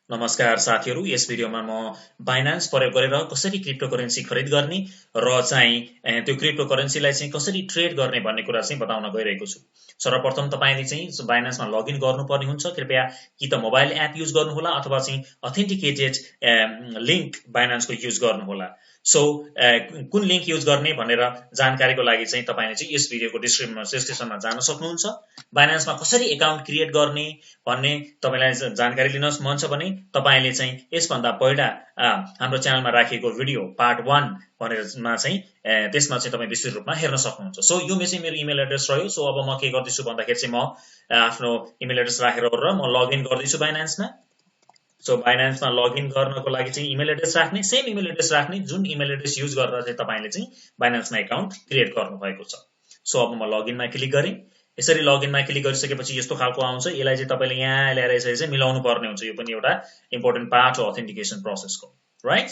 नमस्कार साथीहरु, यस भिडियोमा म Binance प्रयोग गरेर कसरी क्रिप्टोकरेन्सी खरिद गर्ने र चाहिँ त्यो क्रिप्टोकरेन्सीलाई चाहिँ कसरी ट्रेड गर्ने भन्ने कुरा चाहिँ बताउन गइरहेको छु। सर्वप्रथम तपाईले चाहिँ Binance मा लगइन गर्नुपर्ने हुन्छ। कृपया कि त मोबाइल एप युज गर्नुहोला अथवा चाहिँ अथेन्टिकेटेड लिंक Binance को युज गर्नुहोला। सो कुन लिंक युज गर्ने भनेर जानकारीको लागि चाहिँ तपाईले चाहिँ यस भिडियोको डिस्क्रिप्सनमा जान सक्नुहुन्छ। Binance मा कसरी अकाउन्ट क्रिएट गर्ने भन्ने तपाईलाई जानकारी लिन मन छ भने तपाईले चाहिँ यसभन्दा पहिला हाम्रो च्यानलमा राखिएको भिडियो पार्ट 1 भनेरमा चाहिँ त्यसमा चाहिँ तपाई विस्तृत रूपमा हेर्न सक्नुहुन्छ। सो यो चाहिँ मेरो इमेल एड्रेस रह्यो। सो अब म के गर्दैछु भन्दाखेरि चाहिँ म आफ्नो इमेल एड्रेस राखेर म लगइन गर्दैछु Binance मा। सो Binance मा लगइन गर्नको लागि चाहिँ इमेल एड्रेस राख्ने, सेम इमेल एड्रेस राख्ने जुन इमेल एड्रेस युज गरेर चाहिँ तपाईले चाहिँ Binance मा अकाउन्ट क्रिएट गर्नु भएको छ। सो अब म लगइन मा क्लिक गरे। यसरी लगइन मा क्लिक गरिसकेपछि यस्तो खालको आउँछ। यसलाई चाहिँ तपाईले यहाँ ल्याएर यसरी चाहिँ मिलाउनु पर्ने हुन्छ। यो पनि एउटा इम्पोर्टेन्ट पार्ट हो अथेन्टिकेसन प्रोसेसको, राइट?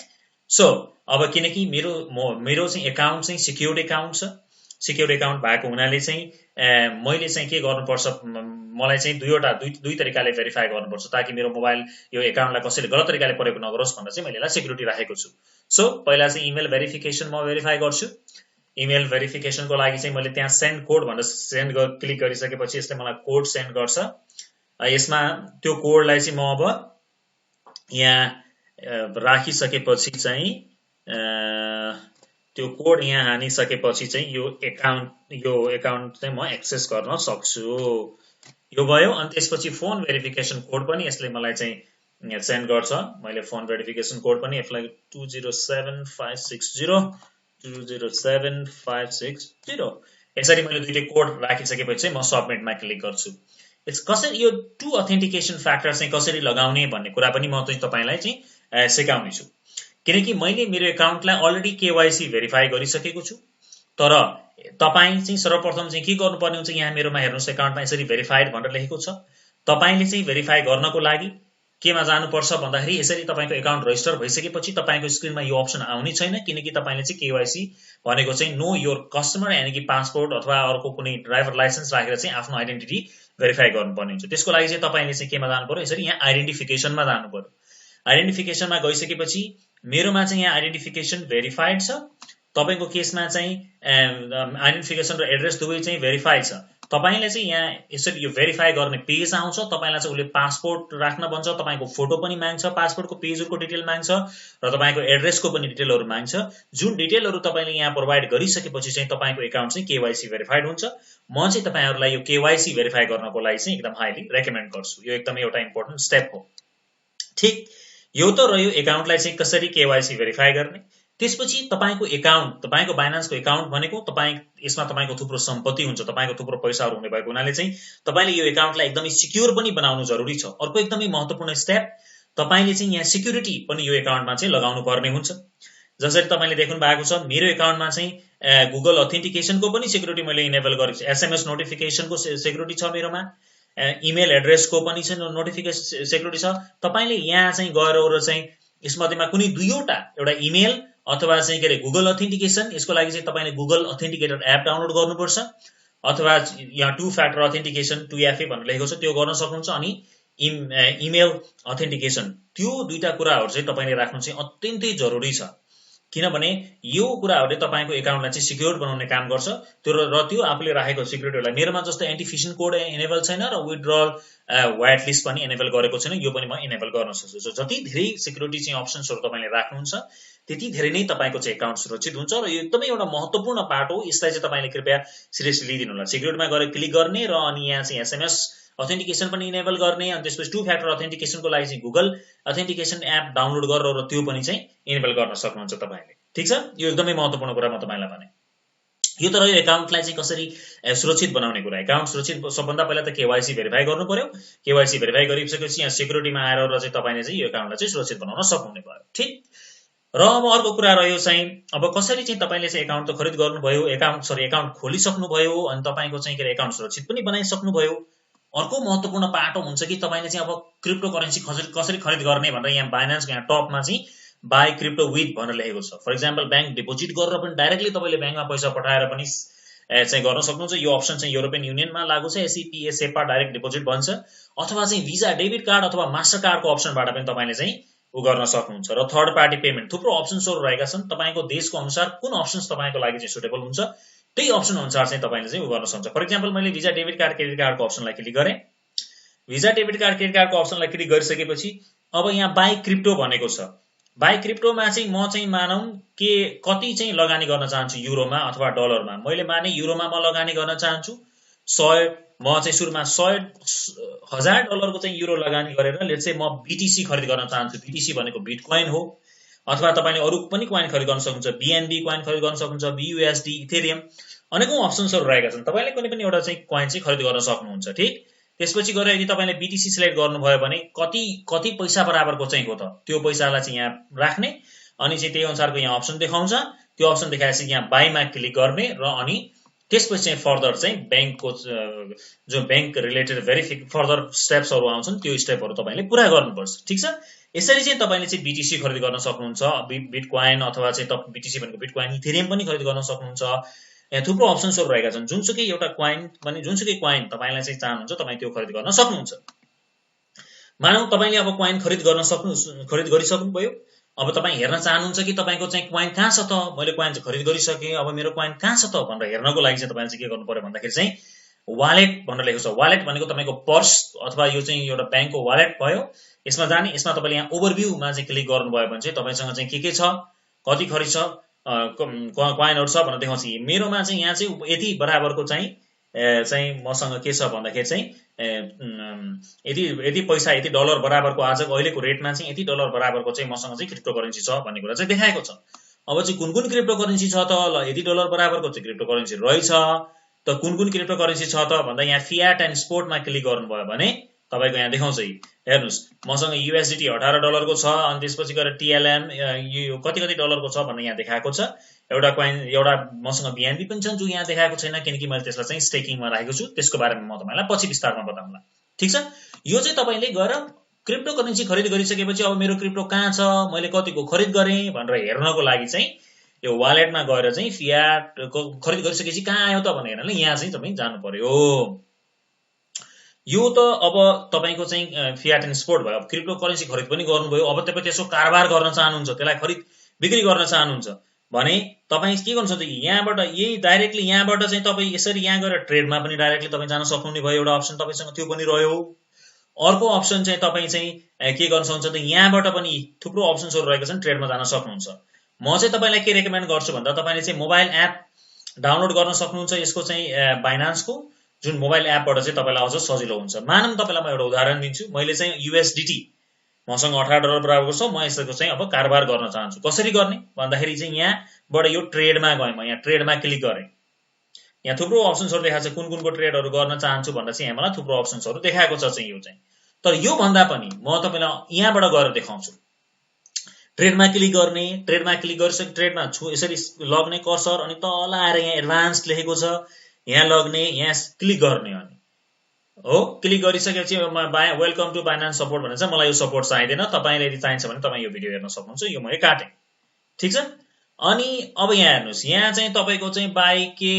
सो अब किनकि मेरो चाहिँ अकाउन्ट चाहिँ सिक्योर्ड अकाउन्ट छ। सिक्योर्ड अकाउन्ट भएको हुनाले चाहिँ मैले चाहिँ के गर्नुपर्छ, मलाई चाहिँ दुई तरिकाले भेरिफाई गर्नुपर्छ ताकि मेरो मोबाइल यो अकाउन्टलाई कसैले गलत तरिकाले प्रयोग नगरोस् भनेर चाहिँ मैले यसलाई सिक्युरिटी राखेको छु। सो पहिला चाहिँ इमेल भेरिफिकेसन म भेरिफाई गर्छु। इमेल भेरिफिकेसनको लागि चाहिँ मैले त्यहाँ सेन्ड कोड भनेर क्लिक गरिसकेपछि यसले मलाई कोड सेन्ड गर्छ। यसमा त्यो कोडलाई चाहिँ म अब यहाँ राखिसकेपछि चाहिँ त्यो कोड यहाँ हानिसकेपछि चाहिँ यो अकाउन्ट चाहिँ म एक्सेस गर्न सक्छु। यो भयो। अनि त्यसपछि फोन भेरिफिकेसन कोड पनि यसले मलाई चाहिँ सेन्ड गर्छ। मैले फोन भेरिफिकेसन कोड पनि यसलाई 207560 207560 यसरी मैले दुईटै कोड राखिसकेपछि चाहिँ म सबमिटमा क्लिक गर्छु। कसरी यो टु अथेन्टिकेसन फ्याक्टर चाहिँ कसरी लगाउने भन्ने कुरा पनि म चाहिँ तपाईलाई चाहिँ सिकाउने छु। किनकि मैले मेरो अकाउन्टलाई अलरेडी केवाईसी भेरिफाई गरिसकेको छु। तर तपाई चाहिँ सर्वप्रथम चाहिँ के गर्नुपर्ने हुन्छ, यहाँ मेरोमा हेर्नुस् अकाउन्टमा यसरी भेरिफाइड भनेर लेखेको छ। तपाईले चाहिँ भेरिफाई गर्नको लागि केमा जानुपर्छ भन्दाखेरि यसरी तपाईको अकाउन्ट रजिस्टर भइसकेपछि तपाईको स्क्रिनमा यो अप्सन आउने छैन। किनकि तपाईले चाहिँ केवाईसी भनेको चाहिँ नो योर कस्टमर यानी कि पासपोर्ट अथवा अर्को कुनै ड्राइभर लाइसेन्स राखेर चाहिँ आफ्नो आइडेन्टिटी भेरिफाई गर्नुपर्ने हुन्छ। त्यसको लागि चाहिँ तपाईले चाहिँ केमा जानु पर्यो, यसरी यहाँ आइडेन्टिफिकेसनमा जानु पर्यो। आइडेन्टिफिकेसनमा गइसकेपछि मेरोमा चाहिँ यहाँ आइडेन्टिफिकेसन भेरिफाइड छ। तपाईको केसमा चाहिँ आइडेन्टिफिकेसन र एड्रेस दुवै चाहिँ भेरिफाइड छ। तपाईले चाहिँ यहाँ यसरी यो भेरिफाई गर्ने पेज आउँछ। तपाईलाई चाहिँ उले पासपोर्ट राख्न भन्छ, तपाईको फोटो पनि माग्छ, पासपोर्टको पेजहरुको डिटेल माग्छ र तपाईको एड्रेसको पनि डिटेलहरु माग्छ। जुन डिटेलहरु तपाईले यहाँ प्रोवाइड गरिसकेपछि चाहिँ तपाईको अकाउन्ट चाहिँ केवाईसी भेरिफाइड हुन्छ। म चाहिँ तपाईहरुलाई यो केवाईसी भेरिफाई गर्नको लागि चाहिँ एकदम हाइली रेकमेन्ड गर्छु। यो एकदमै एउटा इम्पोर्टेन्ट स्टेप हो। ठीक, यो त रह्यो अकाउन्टलाई चाहिँ कसरी केवाईसी भेरिफाई गर्ने। त्यसपछि तपाईको अकाउन्ट, तपाईको Binance को अकाउन्ट भनेको यसमा तपाईको थुप्रो सम्पत्ति हुन्छ, तपाईको थुप्रो पैसाहरु हुने भएको हुनाले चाहिँ तपाईले यो अकाउन्टलाई एकदमै सिक्योर पनि बनाउनु जरुरी छ। अर्को एकदमै महत्त्वपूर्ण स्टेप, तपाईले चाहिँ यहाँ सिक्युरिटी पनि यो अकाउन्टमा चाहिँ लगाउनु पर्ने हुन्छ। जसरी तपाईले देख्नु भएको छ मेरो अकाउन्टमा चाहिँ गुगल अथेन्टिकेसनको पनि सिक्युरिटी मैले इनेबल गरेको छु। एसएमएस नोटिफिकेसनको सिक्युरिटी छ मेरोमा, इमेल एड्रेसको पनि छ नोटिफिकेसन सिक्युरिटी छ। तपाईले यहाँ चाहिँ गएर चाहिँ यसमध्येमा कुनै दुईवटा, एउटा इमेल अथवा चाहिँ के रे गुगल अथेन्टिकेसन, यसको लागि चाहिँ तपाईले गुगल अथेन्टिकेटर एप डाउनलोड गर्नुपर्छ अथवा यहाँ टु फ्याक्टर अथेन्टिकेसन 2FA भनेर लेखेको छ त्यो गर्न सक्नुहुन्छ। अनि इमेल अथेन्टिकेसन, त्यो दुईटा कुराहरु चाहिँ तपाईले राख्नु चाहिँ अत्यन्तै जरुरी छ। किनभने यो कुराहरुले तपाईको अकाउन्टलाई चाहिँ सिक्योर बनाउने काम गर्छ। त्यो आफूले राखेको सिक्युरिटीलाई मेरोमा जस्तो एन्टी फिशिङ कोड इनेबल छैन र विथड्रल व्हाइट लिस्ट पनि इनेबल गरेको छैन, यो पनि म इनेबल गर्न सक्छु। सो जति धेरै सिक्युरिटी चाहिँ अप्सन्सहरु तपाईले राख्नुहुन्छ त्यति धेरै नै तपाईको चाहिँ अकाउन्ट सुरक्षित हुन्छ र यो एकदमै एउटा महत्त्वपूर्ण पार्ट हो। यसलाई चाहिँ तपाईले कृपया सिरियसली लिदिनु होला। सिक्युरिटीमा गएर क्लिक गर्ने र अनि यहाँ चाहिँ एसएमएस अथेन्टिकेसन पनि इनेबल गर्ने, अनि त्यसपछि टु फ्याक्टर अथेन्टिकेसनको लागि चाहिँ गुगल अथेन्टिकेसन एप डाउनलोड गरेर र त्यो पनि चाहिँ इनेबल गर्न सक्नुहुन्छ तपाईले। ठीक छ, यो एकदमै महत्त्वपूर्ण कुरा म तपाईलाई भने। यो त रह्यो अकाउन्टलाई चाहिँ कसरी सुरक्षित बनाउने कुरा। अकाउन्ट सुरक्षित सबभन्दा पहिला त केवाईसी भेरिफाई गर्नु पर्यो। केवाईसी भेरिफाई गरिसकेपछि यहाँ सिक्युरिटीमा आएर र चाहिँ तपाईले चाहिँ यो अकाउन्टलाई चाहिँ सुरक्षित बनाउन सक्नुहुने भयो। ठीक, र अब अर्को कुरा रह्यो चाहिँ अब कसरी चाहिँ तपाईले चाहिँ अकाउन्ट त खरिद गर्नुभयो, अकाउन्ट खोलिसक्नु भयो अनि तपाईको चाहिँ के अकाउन्ट सुरक्षित पनि बनाइसक्नु भयो। अर्को महत्त्वपूर्ण पाटो हुन्छ कि तपाईले चाहिँ अब क्रिप्टोकरेन्सी कसरी खरिद गर्ने भनेर यहाँ Binance को यहाँ टपमा चाहिँ बाइ क्रिप्टो विथ भनेर लेखेको छ। फर एक्जाम्पल बैंक डिपोजिट गरेर पनि डाइरेक्टली तपाईले बैंकमा पैसा पठाएर पनि चाहिँ गर्न सक्नुहुन्छ। यो अप्सन चाहिँ युरोपियन युनियनमा लागू छ। एसईपी सेपा डाइरेक्ट डिपोजिट भन्छ, अथवा चाहिँ भिजा डेबिट कार्ड अथवा मास्टर कार्डको अप्सनबाट पनि तपाईँले चाहिँ उ गर्न सक्नुहुन्छ। र थर्ड पार्टी पेमेन्ट थुप्रो अप्सन्सहरू रहेका छन्। तपाईँको देशको अनुसार कुन अप्सन्स तपाईँको लागि चाहिँ सुटेबल हुन्छ त्यही अप्सन अनुसार चाहिँ तपाईँले चाहिँ उ गर्न सक्नुहुन्छ। फर इक्जाम्पल मैले भिजा डेबिट कार्ड क्रेडिट कार्डको अप्सनलाई क्लिक गरेँ। भिजा डेबिट कार्ड क्रेडिट कार्डको अप्सनलाई क्लिक गरिसकेपछि अब यहाँ बाई क्रिप्टो भनेको छ। बाई क्रिप्टोमा चाहिँ म चाहिँ मानौँ के कति चाहिँ लगानी गर्न चाहन्छु, युरोमा अथवा डलरमा। मैले माने युरोमा म लगानी गर्न चाहन्छु 100, म चाहिँ सुरुमा $100,000 चाहिँ युरो लगानी गरेर लेट्स से म बीटीसी खरिद गर्न चाहन्छु। बीटीसी भनेको बिटकोइन हो, अथवा तपाईँले अरू पनि कोइन खरिद गर्न सक्नुहुन्छ। बीएनबी कोइन खरिद गर्न सक्नुहुन्छ, बीयूएसडी, इथेरियम, अनेकौं अप्सन्सहरू रहेका छन्। तपाईँले कुनै पनि एउटा चाहिँ कोइन चाहिँ खरिद गर्न सक्नुहुन्छ। ठीक, त्यसपछि गएर यदि तपाईँले बीटीसी सिलेक्ट गर्नुभयो भने कति पैसा बराबरको चाहिँ हो त त्यो पैसालाई चाहिँ यहाँ राख्ने, अनि चाहिँ त्यही अनुसारको यहाँ अप्सन देखाउँछ। त्यो अप्सन देखाएपछि यहाँ बाईमा क्लिक गर्ने र अनि त्यसपछि चाहिँ फर्दर चाहिँ बैंकको जो बैंक रिलेटेड फर्दर स्टेप्सहरू आउँछन् त्यो स्टेपहरू तपाईँले पुरा गर्नुपर्छ। ठीक छ, यसरी चाहिँ तपाईँले चाहिँ बीटीसी खरिद गर्न सक्नुहुन्छ, बिटकोइन अथवा चाहिँ बीटीसी भनेको बिटकोइन, इथेरियम पनि खरिद गर्न सक्नुहुन्छ। यहाँ थुप्रो अप्सन्सहरू रहेका छन्। जुनसुकै एउटा कोइन भने जुनसुकै कोइन तपाईँलाई चाहिँ चाहनुहुन्छ तपाईँ त्यो खरिद गर्न सक्नुहुन्छ। मानौँ तपाईँले अब कोइन खरिद गरिसक्नुभयो। अब तपाईँ हेर्न चाहनुहुन्छ कि तपाईँको चाहिँ कोइन कहाँ छ त, मैले कोइन चाहिँ खरिद गरिसकेँ, अब मेरो कोइन कहाँ छ त भनेर हेर्नको लागि चाहिँ तपाईँले चाहिँ के गर्नु पर्यो भन्दाखेरि चाहिँ वालेट भनेर लेखेको छ। वालेट भनेको तपाईँको पर्स अथवा यो चाहिँ एउटा ब्याङ्कको वालेट भयो। यसमा जाने, यसमा तपाईँले यहाँ ओभरभ्यूमा चाहिँ क्लिक गर्नुभयो भने चाहिँ तपाईँसँग चाहिँ के छ, कति खरिद छ, कोइनहरू छ भनेर देखाउँछ। मेरोमा चाहिँ यहाँ चाहिँ यति बराबरको चाहिँ मसँग के छ भन्दाखेरि चाहिँ यति पैसा, यति डलर बराबरको आज अहिलेको रेटमा चाहिँ यति डलर बराबरको चाहिँ मसँग चाहिँ क्रिप्टो करेन्सी छ भन्ने कुरा चाहिँ देखाएको छ। अब चाहिँ कुन कुन क्रिप्टो करेन्सी छ त, ल यति डलर बराबरको चाहिँ क्रिप्टो करेन्सी रहेछ त, कुन कुन क्रिप्टो करेन्सी छ त भन्दा यहाँ फियाट एन्ड स्पोर्टमा क्लिक गर्नुभयो भने तपाईँको यहाँ देखाउँछ। हेर्नुहोस्, मसँग यूएसडीटी $18 को छ, अनि त्यसपछि गएर टीएलएम यो कति डलरको छ भन्ने यहाँ देखाएको छ। एउटा कोइन, एउटा मसँग बीएनबी पनि छन् जो यहाँ देखाएको छैन, किनकि मैले त्यसलाई चाहिँ स्टेकिङमा राखेको छु। त्यसको बारेमा म तपाईँलाई पछि विस्तारमा बताउँला। ठीक छ, यो चाहिँ तपाईँले गएर क्रिप्टो करेन्सी खरिद गरिसकेपछि अब मेरो क्रिप्टो कहाँ छ, मैले कतिको खरिद गरेँ भनेर हेर्नको लागि चाहिँ यो वालेटमा गएर चाहिँ फियाट खरिद गरिसकेपछि कहाँ आयो त भनेर हेर्नले यहाँ चाहिँ तपाईँ जानु पर्यो। यो त अब तपाईको चाहिँ फियाट एन्ड स्पोर्ट भयो। अब क्रिप्टो करेन्सी खरिद पनि गर्नुभयो, अब तपाईँ त्यसको कारोबार गर्न चाहनुहुन्छ, त्यसलाई खरिद बिक्री गर्न चाहनुहुन्छ भने तपाईँ के गर्नु सक्नुहुन्छ, यहाँबाट यही डाइरेक्टली यहाँबाट चाहिँ तपाईँ यसरी यहाँ गएर ट्रेडमा पनि डाइरेक्टली तपाईँ जान सक्नुहुने भयो। एउटा अप्सन तपाईँसँग त्यो पनि रह्यो। अर्को अप्सन चाहिँ तपाईँ चाहिँ के गर्न सक्नुहुन्छ त, यहाँबाट पनि थुप्रो अप्सन्सहरू रहेका छन्, ट्रेडमा जान सक्नुहुन्छ। म चाहिँ तपाईँलाई के रेकमेन्ड गर्छु भन्दा तपाईँले चाहिँ मोबाइल एप डाउनलोड गर्न सक्नुहुन्छ, यसको चाहिँ बाइनान्सको जुन मोबाइल एपबाट चाहिँ तपाईँलाई अझ सजिलो हुन्छ। मानौँ तपाईँलाई म एउटा उदाहरण दिन्छु, मैले चाहिँ यूएसडीटी मसँग $18 बराबरको छ, म यसको चाहिँ अब कारोबार गर्न चाहन्छु। कसरी गर्ने भन्दाखेरि चाहिँ यहाँबाट यो ट्रेडमा गएँ, म यहाँ ट्रेडमा क्लिक गरेँ। यहाँ थुप्रो अप्सन्सहरू देखाएको छ, कुन कुनको ट्रेडहरू गर्न चाहन्छु भन्दा चाहिँ यहाँ मलाई थुप्रो अप्सन्सहरू देखाएको छ चाहिँ यो चाहिँ। तर यो भन्दा पनि म तपाईँलाई यहाँबाट गएर देखाउँछु। ट्रेडमा क्लिक गर्ने, ट्रेडमा क्लिक गरिसके ट्रेडमा यसरी लग्ने कर्सर, अनि तल आएर यहाँ एडभान्स लेखेको छ, यहाँ लग्ने, यहाँ क्लिक गर्ने अनि हो। क्लिक गरिसकेपछि वेलकम टु बाइनान्स सपोर्ट भनेर चाहिँ मलाई यो सपोर्ट चाहिँदैन। तपाईँले यदि चाहिन्छ भने तपाईँ यो भिडियो हेर्न सक्नुहुन्छ, यो मैले काटेँ। ठिक छ, अनि अब यहाँ हेर्नुहोस्, यहाँ चाहिँ तपाईँको चाहिँ बाई के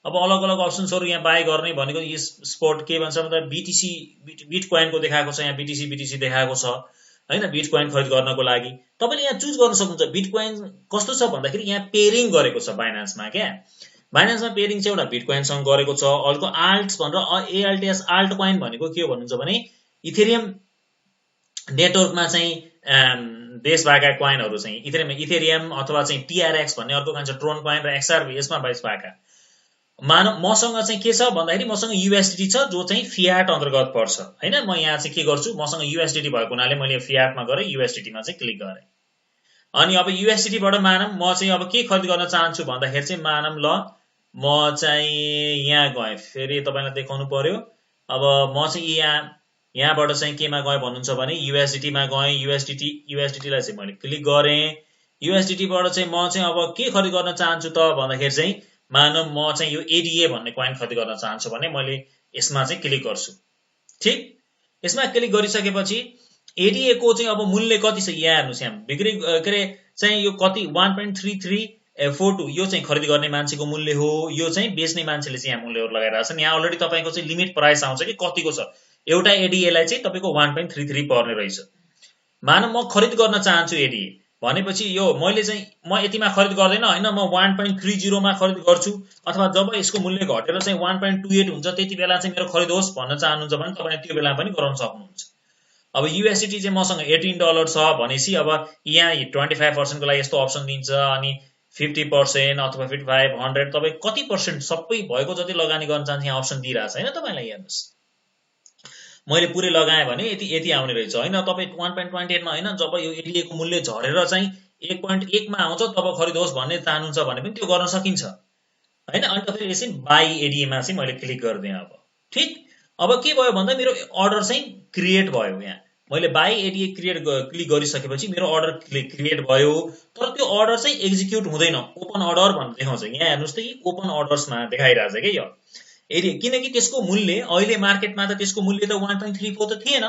अब अलग अलग अप्सन्सहरू यहाँ बाई गर्ने भनेको यो स्पोर्ट के भन्छ भन्दा बीटीसी बिटकोइनको देखाएको छ, यहाँ बीटीसी देखाएको छ हैन। बिटकोइन खरिद गर्नको लागि तपाईँले यहाँ चुज गर्न सक्नुहुन्छ। बिटकोइन कस्तो छ भन्दाखेरि यहाँ पेयरिङ गरेको छ बाइनान्समा। क्या बाइनान्समा पेयरिङ चाहिँ एउटा बिटकोइनसँग गरेको छ। अर्को आल्ट्स भनेर एएलटीएस आल्ट कोइन भनेको के हो भन्नुहुन्छ भने इथेरियम नेटवर्कमा चाहिँ बेस भएका कोइनहरू चाहिँ इथेरियम अथवा चाहिँ टीआरएक्स भन्ने अर्को भन्छ ट्रोन कोइन र एक्सआरबी यसमा बेस भएका। मसँग चाहिँ के छ भन्दाखेरि मसँग यूएसडीटी छ जो चाहिँ फियाट अन्तर्गत पर्छ हैन। म यहाँ चाहिँ के गर्छु, मसँग यूएसडीटी भएको हुनाले मैले फियाटमा गरे यूएसडीटीमा चाहिँ क्लिक गरेँ। अनि अब यूएसडीटीबाट मानम म चाहिँ अब के खरिद गर्न चाहन्छु भन्दाखेरि चाहिँ मानम ल म चाहिँ यहाँ गएँ, फेरि तपाईँलाई देखाउनु पर्यो। अब म चाहिँ यहाँबाट चाहिँ केमा गएँ भन्नुहुन्छ भने यूएसडीटीमा गएँ। यूएसडीटीलाई चाहिँ मैले क्लिक गरेँ। यूएसडीटीबाट चाहिँ म चाहिँ अब के खरिद गर्न चाहन्छु त भन्दाखेरि चाहिँ मानव म चाहिँ यो एडीए भन्ने कोइन खरिद गर्न चाहन्छु भने मैले यसमा चाहिँ क्लिक गर्छु। ठिक, यसमा क्लिक गरिसकेपछि एडीए को चाहिँ अब मूल्य कति छ यहाँ हेर्नुहोस्। यहाँ बिक्री के अरे चाहिँ यो कति 1.33 F42 यो चाहिँ खरिद गर्ने मान्छेको मूल्य हो, यो चाहिँ बेच्ने मान्छेले चाहिँ यहाँ मूल्यहरु लगाइरहेको छ। यहाँ अलरेडी तपाईको चाहिँ लिमिट प्राइस आउँछ कि कतिको छ। एउटा एडीए लाई चाहिँ तपाईको 1.33 पर्ने रहेछ। मानौं म खरिद गर्न चाहन्छु एडीए भनेपछि यो मैले चाहिँ म यतिमा खरिद गर्दैन हैन, म 1.30 मा खरिद गर्छु, अथवा जब यसको मूल्य घटेर चाहिँ 1.28 हुन्छ त्यति बेला चाहिँ मेरो खरिद होस् भन्न चाहनुहुन्छ भने तपाईले त्यो बेला पनि गराउन सक्नुहुन्छ। अब यूएसडीटी चाहिँ मसँग $18 छ भनेसी अब यहाँ 25% को लागि यस्तो अप्सन दिन्छ, अनि 50% अथवा 55 100 तपाई कति पर्सेन्ट सबै भएको जति लगानी गर्न चाहन्छ यहाँ अप्सन दिइराछ हैन। तपाईलाई हेर्नुस् मैले पुरै लगाए भने यति आउने रहेछ हैन। तपाई 1.28 मा हैन, जब यो एडीए को मूल्य झरेर चाहिँ 1.1 मा आउँछ तब खरिद होस् भन्ने चाहनुहुन्छ भने पनि त्यो गर्न सकिन्छ हैन। अनि तपाईले यसै बाई एडीए मा चाहिँ मैले क्लिक गर्दिए। अब ठीक, अब के भयो भन्दा मेरो अर्डर चाहिँ क्रिएट भयो। यहाँ मैले बाई एडीए क्लिक गरिसकेपछि मेरो अर्डर क्रिएट भयो, तर त्यो अर्डर चाहिँ एक्जिक्युट हुँदैन, ओपन अर्डर भनेर देखाउँछ। यहाँ हेर्नुस् त कि ओपन अर्डर्समा देखाइरहेछ के यो एडीए, किनकि त्यसको मूल्य अहिले मार्केटमा त त्यसको मूल्य त 1.34 त थिएन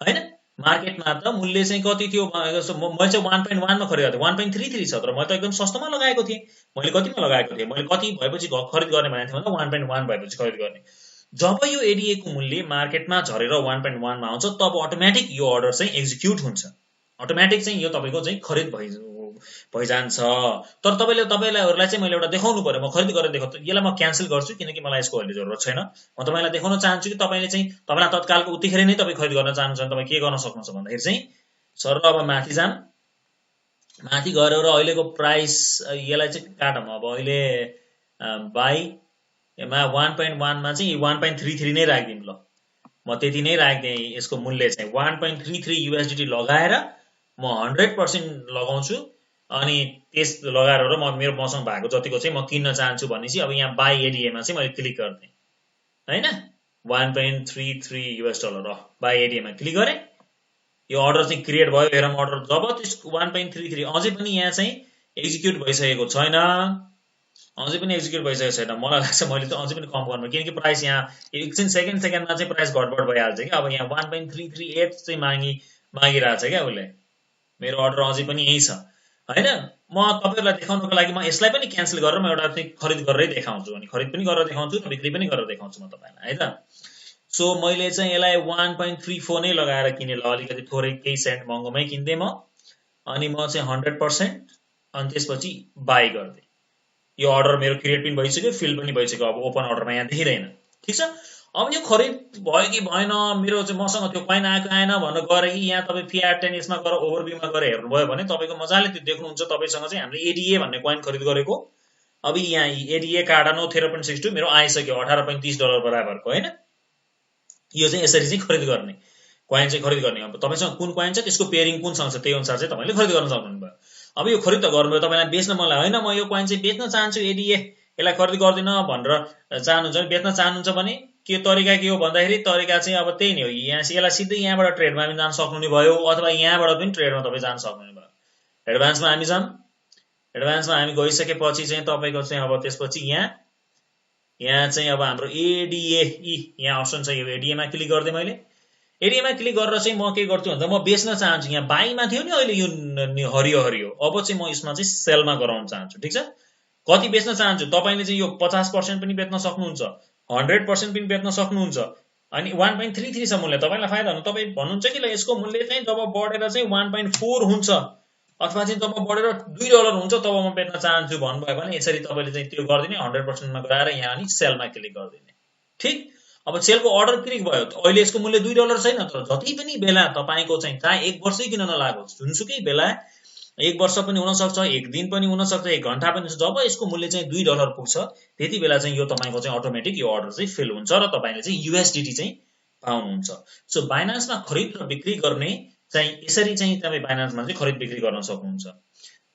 हैन। मार्केटमा त मूल्य चाहिँ कति थियो, मैले चाहिँ 1.1 मा खरिद गरेँ, 1.33 छ, तर मैले त एकदम सस्तोमा लगाएको थिएँ। मैले कतिमा लगाएको थिएँ, मैले कति भएपछि खरिद गर्ने भनेको थिएँ भन्दा 1.1 भएपछि खरिद गर्ने। जब यो एडीए को मूल्य मार्केटमा झरेर 1.1 मा आउँछ तब अटोमेटिक यो अर्डर चाहिँ एक्जिक्युट हुन्छ, अटोमेटिक चाहिँ यो तपाईको चाहिँ खरिद भइजान्छ। तर तपाईलाई चाहिँ मैले एउटा देखाउनु पर्यो, म खरिद गरेर देखाउँछु। यसलाई म क्यान्सल गर्छु किनकि मलाई यसको अहिले जरुरत छैन। म तपाईलाई देखाउन चाहन्छु कि तपाईले चाहिँ तपाईलाई तत्कालको उतिखेर नै तपाई खरिद गर्न चाहनुहुन्छ भने तपाई के गर्न सक्नुहुन्छ भन्दाखेरि चाहिँ सर अब माथि जाम, माथि गएर अहिलेको प्राइस यसलाई चाहिँ काटम। अब अहिले बाई मा 1.1 मा चाहिँ 1.33 नै राख्दिम। ल म त्यति नै राख्दिए। यसको मूल्य चाहिँ 1.33 यूएसडीटी लगाएर म 100% लगाउँछु, अनि त्यस लगाएर म मेरो मसँग भएको जतिको चाहिँ म किन्न चाहन्छु भनेसी अब यहाँ बाई एडीए मा चाहिँ मैले क्लिक गर्दिए हैन। 1.33 US डलर बाई एडीए मा क्लिक गरे, यो अर्डर चाहिँ क्रिएट भयो। हेरौँ अर्डर जब त्यसको 1.33 अझै पनि यहाँ चाहिँ एक्जिक्युट भइसकेको छैन, अझै पनि एक्जिक्युट भइसकेको छैन। मलाई लाग्छ मैले त अझै पनि कम गर्नु, किनकि प्राइस यहाँ एकछिन सेकेन्डमा चाहिँ प्राइस घटबड भइहाल्छ कि। अब यहाँ 1.338 चाहिँ मागिरहेछ क्या उसले। मेरो अर्डर अझै पनि यही छ हैन। म तपाईहरुलाई देखाउनको लागि म यसलाई पनि क्यान्सल गरेर म एउटा चाहिँ खरिद गरेरै देखाउँछु, अनि खरिद पनि गरेर देखाउँछु र बिक्री पनि गरेर देखाउँछु म तपाईलाई है त। सो मैले चाहिँ यसलाई 1.34 नै लगाएर किने। ल अलिकति थोरै केही सेन्ट महँगोमै किन्दे म, अनि म चाहिँ 100% अनि त्यसपछि बाई गर्दै। यो अर्डर मेरो क्रिएट पनि भइसक्यो, फिल पनि भइसक्यो। अब ओपन अर्डरमा यहाँ देखिदैन। ठीक छ, अब यो खरिद भयो कि भएन, मेरो चाहिँ मसँग त्यो कोइन आएको आएन भनेर गरे कि यहाँ तपाईँ फियाट 10 यसमा गएर ओभरभ्यूमा गएर हेर्नुभयो भने तपाईको मजाले त्यो देख्नुहुन्छ। तपाईसँग चाहिँ हामीले एडीए भन्ने कोइन खरिद गरेको, अब यहाँ एडीए कार्डानो 0.62 मेरो आइसक्यो $18.30 बराबरको हैन। यो चाहिँ यसरी चाहिँ खरिद गर्ने, कोइन चाहिँ खरिद गर्ने। अब तपाईसँग कुन कोइन छ त्यसको पेयरिङ कुनसँग छ त्यही अनुसार चाहिँ तपाईले खरिद गर्न सक्नुहुन्छ। अब यो खरिद त गर्नुभयो, तपाईलाई बेच्न मन लाग्यो हैन, म यो कोइन चाहिँ बेच्न चाहन्छु एडीए, यसलाई खरिद गर्दिन भनेर चाहनुहुन्छ भने, बेच्न चाहनुहुन्छ भने के तरिका के हो भन्दाखेरि तरिका चाहिँ अब त्यही नै हो। यहाँ यसलाई सिधै यहाँबाट ट्रेडमा पनि जान सक्नु भयो, अथवा यहाँबाट पनि ट्रेडमा तपाई जान सक्नु भयो। एडभान्समा हामी जाम, एडभान्समा हामी गइसकेपछि चाहिँ तपाईको चाहिँ अब त्यसपछि यहाँ चाहिँ अब हाम्रो एडीए यहाँ अप्सन छ, यो एडीए मा क्लिक गर्दै मैले एडीए मा क्लिक गरेर चाहिँ म के गर्छु भन्दा म बेच्न चाहन्छु। यहाँ बाईमा थियो नि अहिले यो हरियो, अब चाहिँ म यसमा चाहिँ सेलमा गराउन चाहन्छु। ठीक छ, कति बेच्न चाहन्छु तपाईले चाहिँ यो 50% पनि बेच्न सक्नुहुन्छ, 100% पनि बेच्न सक्नुहुन्छ, अनि 1.33 छ मूल्य। तपाईलाई फाइदा हुनु, तपाई भन्नुहुन्छ कि ल यसको मूल्य चाहिँ जब बढेर चाहिँ 1.4 हुन्छ अथवा चाहिँ जब बढेर $2 हुन्छ तब म बेच्न चाहन्छु भन्नुभयो भने यसरी तपाईले चाहिँ त्यो गर्दिने 100% मा गएर यहाँ अनि सेलमा क्लिक गर्दिने। ठीक, अब सेलको अर्डर क्लिक भयो। अहिले यसको मूल्य $2 छैन, तर जति पनि बेला तपाईको चाहिँ चाहे 1 वर्षै किन नलागोस्, जुनसुकै बेला 1 वर्ष पनि हुन सक्छ, 1 दिन पनि हुन सक्छ, 1 घण्टा पनि, जब यसको मूल्य चाहिँ $2 पुग्छ त्यति बेला चाहिँ यो तपाईको चाहिँ अटोमेटिक यो अर्डर चाहिँ फिल हुन्छ र तपाईले चाहिँ यूएसडीटी चाहिँ पाउनुहुन्छ। सो बाइनान्समा खरिद र बिक्री गर्ने चाहिँ यसरी चाहिँ तपाई बाइनान्समा चाहिँ खरिद बिक्री गर्न सक्नुहुन्छ।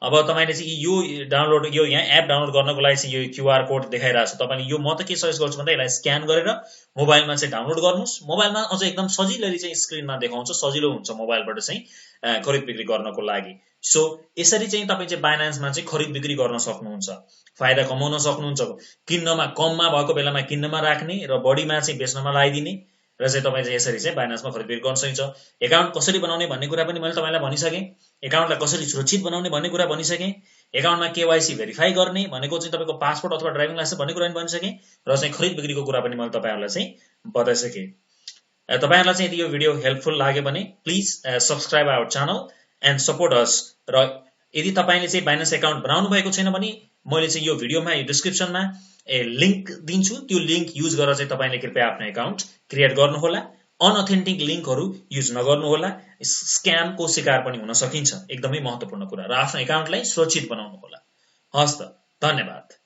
अब तपाईले चाहिँ यो डाउनलोड यो यहाँ एप डाउनलोड गर्नको लागि चाहिँ यो क्यूआर कोड देखाइरहेछ। तपाईले यो म त के सजेस्ट गर्छु भन्दा यसलाई स्क्यान गरेर मोबाइलमा चाहिँ डाउनलोड गर्नुस्। मोबाइलमा अझ एकदम सजिलैले चाहिँ स्क्रिनमा देखाउँछ, सजिलो हुन्छ मोबाइलबाट चाहिँ खरिद बिक्री गर्नको लागि। सो यसरी चाहिँ तपाई चाहिँ बाइनान्समा चाहिँ खरिद बिक्री गर्न सक्नुहुन्छ, फाइदा कमाउन सक्नुहुन्छ। किन्नमा कममा भएको बेलामा किन्नमा राख्ने र बढीमा चाहिँ बेच्नमा लगाइदिने र चाहिँ तपाई चाहिँ यसरी चाहिँ बाइनान्समा खरिद बिक्री गर्न सकिन्छ। एकाउन्ट कसरी बनाउने भन्ने कुरा पनि मैले तपाईलाई भनिसके, एकाउन्टलाई कसरी सुरक्षित बनाउने भन्ने कुरा भनिसके, एकाउन्टमा केवाइसी भेरिफाई गर्ने भनेको चाहिँ तपाईँको पासपोर्ट अथवा ड्राइभिङ लाइसेन्स भन्ने कुरा पनि भनिसकेँ र चाहिँ खरिद बिक्रीको कुरा पनि मैले तपाईँहरूलाई चाहिँ बताइसकेँ। तपाईँहरूलाई चाहिँ यदि यो भिडियो हेल्पफुल लाग्यो भने please subscribe our channel and support us. र यदि तपाईँले चाहिँ बाइनेन्स एकाउन्ट बनाउनु भएको छैन भने मैले चाहिँ यो भिडियोमा यो डिस्क्रिप्सनमा लिङ्क दिन्छु, त्यो लिङ्क युज गरेर चाहिँ तपाईँले कृपया आफ्नो एकाउन्ट क्रिएट गर्नुहोला। अनअथेन्टिक लिङ्कहरू युज नगर्नुहोला, स्क्यामको शिकार पनि हुन सकिन्छ, एकदमै महत्त्वपूर्ण कुरा। र आफ्नो एकाउन्टलाई सुरक्षित बनाउनुहोला। हस् त, धन्यवाद।